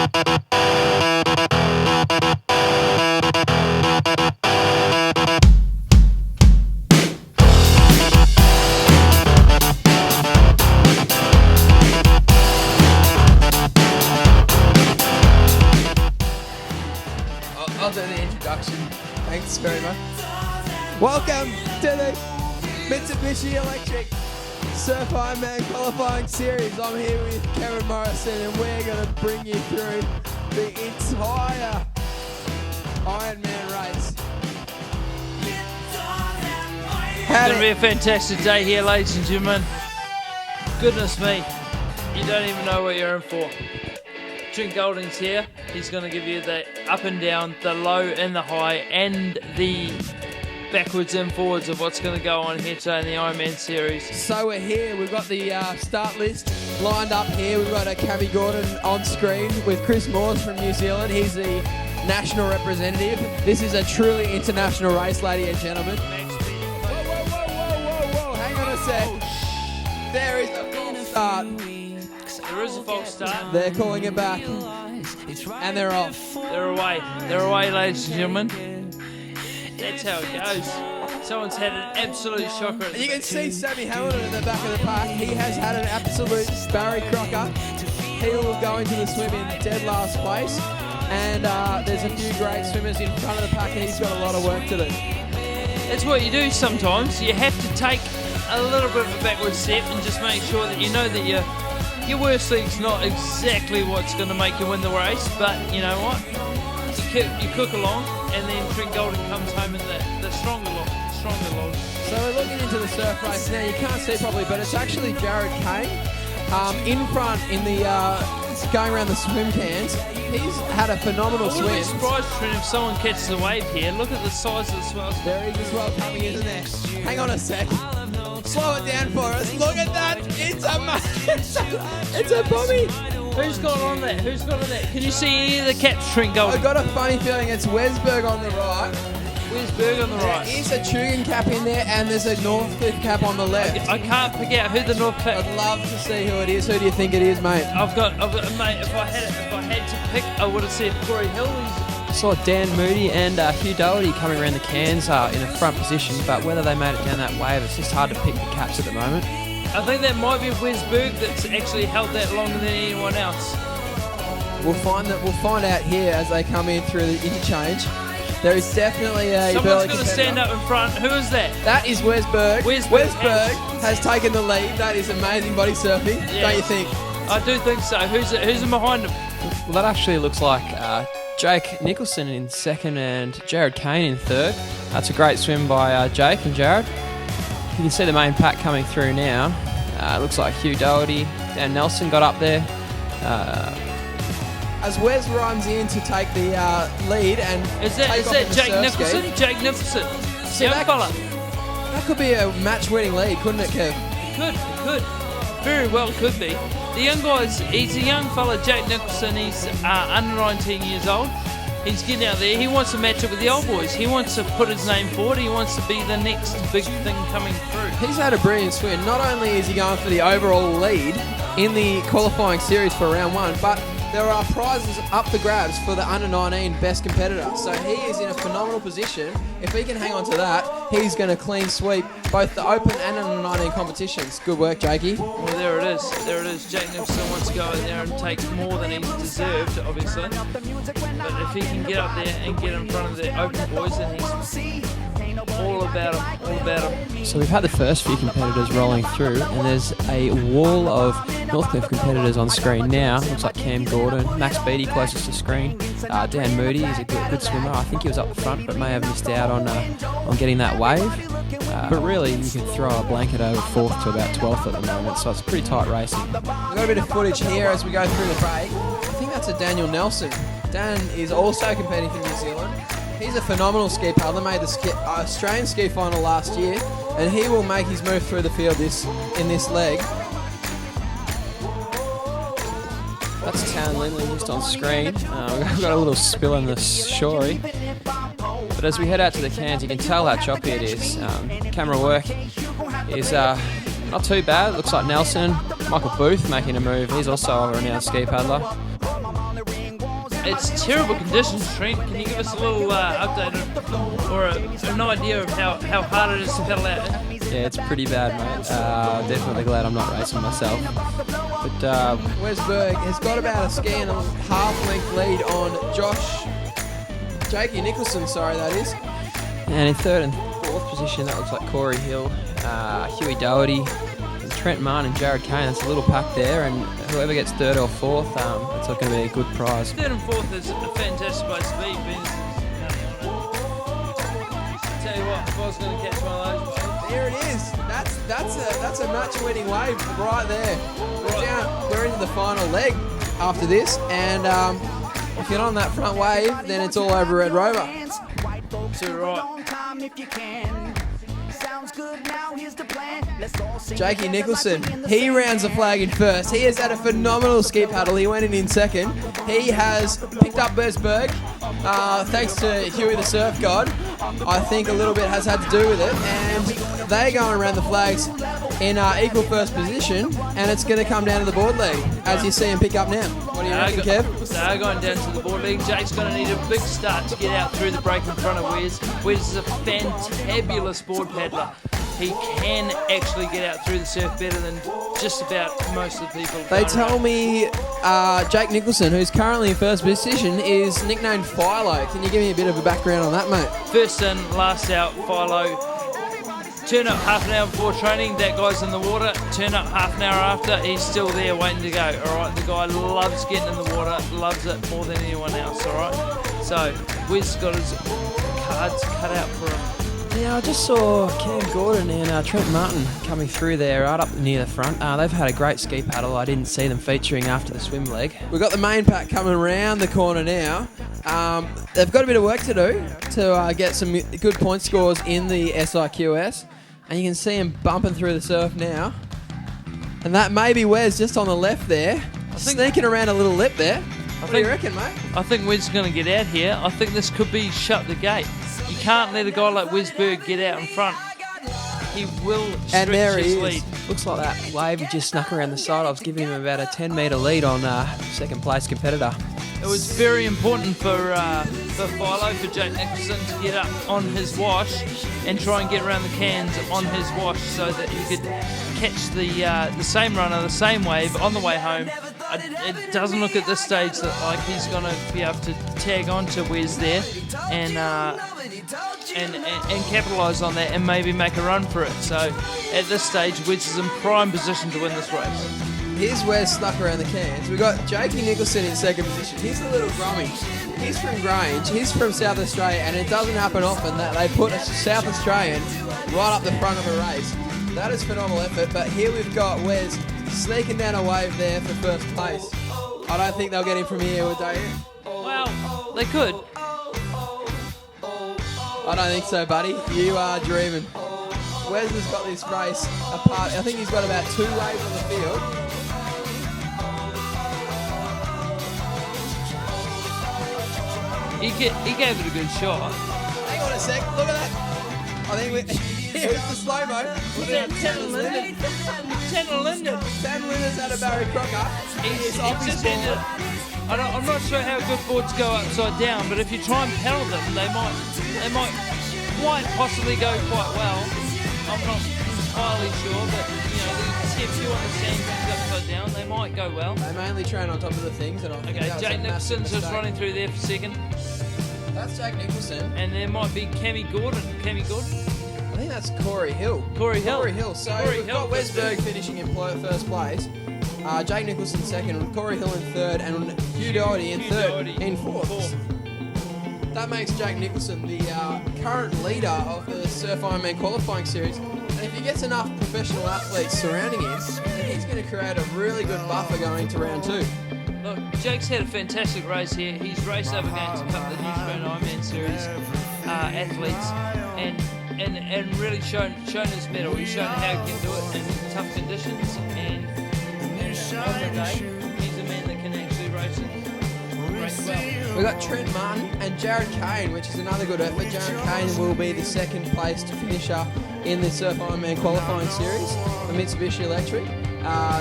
I'll do the introduction. Thanks very much. Welcome to the Mitsubishi Electric Surf Ironman qualifying series. I'm here with Kevin Morrison and we're going to bring you through the entire Ironman race. It's going to be a fantastic day here, ladies and gentlemen. Goodness me, you don't even know what you're in for. Trent Golding's here. He's going to give you the up and down, the low and the high, and the backwards and forwards of what's going to go on here today in the Ironman series. So we're here. We've got the start list lined up here. We've got a Cavi Gordon on screen with Chris Moores from New Zealand. He's the national representative. This is a truly international race, ladies and gentlemen. Whoa. Hang on a sec. There is a false start. There is a false start. They're calling it back. And they're off. They're away. They're away, ladies and gentlemen. That's how it goes. Someone's had an absolute shocker. You can see Sammy Hamilton in the back of the pack. He has had an absolute Barry Crocker. He will go into the swim in dead last place. And there's a few great swimmers in front of the pack, and he's got a lot of work to do. That's what you do sometimes. You have to take a little bit of a backward step and just make sure that you know that your worst league's not exactly what's going to make you win the race, but you know what? You cook along, and then Trent Golding comes home in the stronger log. So we're looking into the surf race now. You can't see properly, but it's actually Jared Kane in front in the going around the swim cans. He's had a phenomenal swim. I wouldn't be surprised, Trent, if someone catches a wave here. Look at the size of the swells. There is a swell coming in there. Hang on a sec. Slow it down for us. Look at that. It's a bommy. Who's got on that? Can you see any of the caps, Trent Golding? I've got a funny feeling it's Wes Berg on the right. Wes Berg on the right. There is a Tugan cap in there, and there's a Northcliffe cap on the left. I can't pick out who the Northcliffe. I'd love to see who it is. Who do you think it is, mate? I've got, mate. If I had to pick, I would have said Corey Hill. I saw Dan Moody and Hugh Doherty coming around the cans in a front position, but whether they made it down that wave, it's just hard to pick the caps at the moment. I think that might be Wes Berg that's actually held that longer than anyone else. We'll find out here as they come in through the interchange. There is definitely a someone's going to stand up in front. Who is that? That is Wes Berg. Wes Berg has taken the lead. That is amazing body surfing, don't you think? I do think so. Who's in behind him? Well, that actually looks like Jake Nicholson in second and Jared Kane in third. That's a great swim by Jake and Jared. You can see the main pack coming through now. Looks like Hugh Doherty, Dan Nelson got up there. As Wes runs in to take the lead and is that Jake Nicholson? Ski. Jake Nicholson, young fella. That could be a match-winning lead, couldn't it, Kev? It could. Very well could be. The young guy's, he's a young fella, Jake Nicholson. He's under 19 years old. He's getting out there. He wants to match up with the old boys. He wants to put his name forward. He wants to be the next big thing coming through. He's had a brilliant swim. Not only is he going for the overall lead in the qualifying series for round one, but there are prizes up for grabs for the under-19 best competitor. So he is in a phenomenal position. If he can hang on to that, he's going to clean sweep both the open and under-19 competitions. Good work, Jakey. Well, there it is. Jake Nicholson wants to go in there and take more than he's deserved, obviously. But if he can get up there and get in front of the open boys, then he's all about him. So we've had the first few competitors rolling through, and there's a wall of Northcliffe competitors on screen now. Looks like Cam Gordon, Max Beattie closest to screen. Dan Moody is a good swimmer. I think he was up the front, but may have missed out on getting that wave. But really, you can throw a blanket over 4th to about 12th at the moment, so it's pretty tight racing. We've got a bit of footage here as we go through the break. I think that's a Daniel Nelson. Dan is also competing for New Zealand. He's a phenomenal ski paddler, made the Australian ski final last year, and he will make his move through the field in this leg. That's Town Lindley just on screen. We've got a little spill in the shorey. But as we head out to the cans, you can tell how choppy it is. Camera work is not too bad. Looks like Nelson, Michael Booth making a move. He's also a renowned ski paddler. It's terrible conditions, Trent. Can you give us a little update or an idea of how hard it is to pedal out? Yeah, it's pretty bad, mate. Definitely glad I'm not racing myself. But Wes Berg has got about a ski and a half-length lead on Jake Nicholson, that is. and in third and fourth position, that looks like Corey Hill, Huey Doherty, and Trent Martin and Jared Kane. That's a little pack there, and whoever gets third or fourth, it's going to be a good prize. Third and fourth is a fantastic place to be. Tell you what, if I was going to catch one of those. There it is. That's a match-winning wave right there. We're into the final leg after this, and if you're on that front wave, then it's all over Red Rover. Too right. Jake Nicholson, he rounds the flag in first. He has had a phenomenal ski paddle. He went in second. He has picked up Wes Berg, thanks to Huey the Surf God. I think a little bit has had to do with it, and they're going around the flags in equal first position, and it's going to come down to the board league, as you see him pick up now. What do you reckon, Kev? They're going down to the board league. Jake's going to need a big start to get out through the break in front of Wes. Wes is a fantabulous board paddler. He can actually get out through the surf better than just about most of the people. They tell me Jake Nicholson, who's currently in first position, is nicknamed Philo. Can you give me a bit of a background on that, mate? First in, last out, Philo. Turn up half an hour before training, that guy's in the water. Turn up half an hour after, he's still there waiting to go. Alright, the guy loves getting in the water, loves it more than anyone else, alright? So, Wes got his cards cut out for him. Yeah, I just saw Cam Gordon and Trent Martin coming through there right up near the front. They've had a great ski paddle. I didn't see them featuring after the swim leg. We've got the main pack coming around the corner now. They've got a bit of work to do to get some good point scores in the SIQS. And you can see him bumping through the surf now. And that may be Wes just on the left there, sneaking around a little lip there. What do you reckon, mate? I think Wes is going to get out here. I think this could be shut the gate. You can't let a guy like Wes Berg get out in front. He will stretch his lead. Looks like that wave just snuck around the side. I was giving him about a 10-metre lead on second place competitor. It was very important for Philo, for Jake Nicholson, to get up on his wash and try and get around the cans on his wash so that he could catch the same runner, the same wave on the way home. It doesn't look at this stage that like he's going to be able to tag on to Wes there and capitalise on that and maybe make a run for it. So at this stage, Wes is in prime position to win this race. Here's Wes stuck around the cans. We've got Jake Nicholson in second position. He's a little grummy. He's from Grange. He's from South Australia, and it doesn't happen often that they put a South Australian right up the front of a race. That is phenomenal effort, but here we've got Wes sneaking down a wave there for first place. I don't think they'll get him from here, would they? Well, they could. I don't think so, buddy. You are dreaming. Wes has got this race apart. I think he's got about 2 waves on the field. He gave it a good shot. Hang on a sec. Look at that. I think here's the slow-mo. Was that Tanner Linden? Tanner Linden. Tanner Linden's had a Barry Crocker. He's off his board. I'm not sure how good boards go upside down, but if you try and pedal them, they might quite possibly go quite well. I'm not entirely sure, but you see a few on the sand things upside down, they might go well. They mainly train on top of the things. And okay, Jake Nicholson's just running through there for second. That's Jake Nicholson. And there might be Cammy Gordon. I think that's Corey Hill. Corey Hill. So we've got Wes Berg finishing in first place. Jake Nicholson second, Corey Hill in third, and Hugh Doherty in fourth. That makes Jake Nicholson the current leader of the Surf Ironman qualifying series. And if he gets enough professional athletes surrounding him, then he's going to create a really good buffer going into round 2. Look, Jake's had a fantastic race here. He's raced up against a couple of New Zealand Ironman series athletes and really shown his mettle. He's shown how he can do it in tough conditions. And on the day, he's a man that can actually race well. We've got Trent Martin and Jared Kane, which is another good effort. Jared Kane will be the second placed finisher in the Surf Ironman qualifying series for Mitsubishi Electric.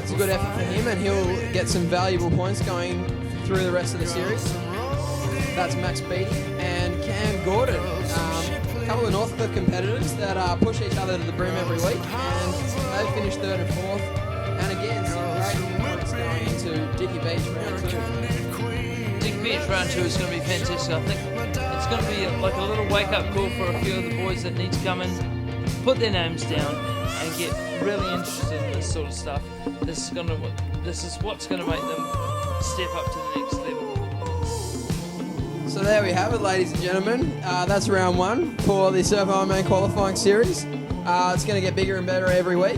It's a good effort for him, and he'll get some valuable points going through the rest of the series. That's Max Beatty and Cam Gordon. A couple of Northcliffe competitors that push each other to the brim every week, and they finished 3rd and 4th. And again, some great points going into Dicky Beach round 2. Dick Beach round 2 is going to be fantastic. I think it's going to be like a little wake-up call for a few of the boys that need to come in, put their names down, and get really interested in this sort of stuff. This is what's going to make them step up to the next level. So there we have it, ladies and gentlemen. That's round 1 for the Surf Ironman qualifying series. It's going to get bigger and better every week.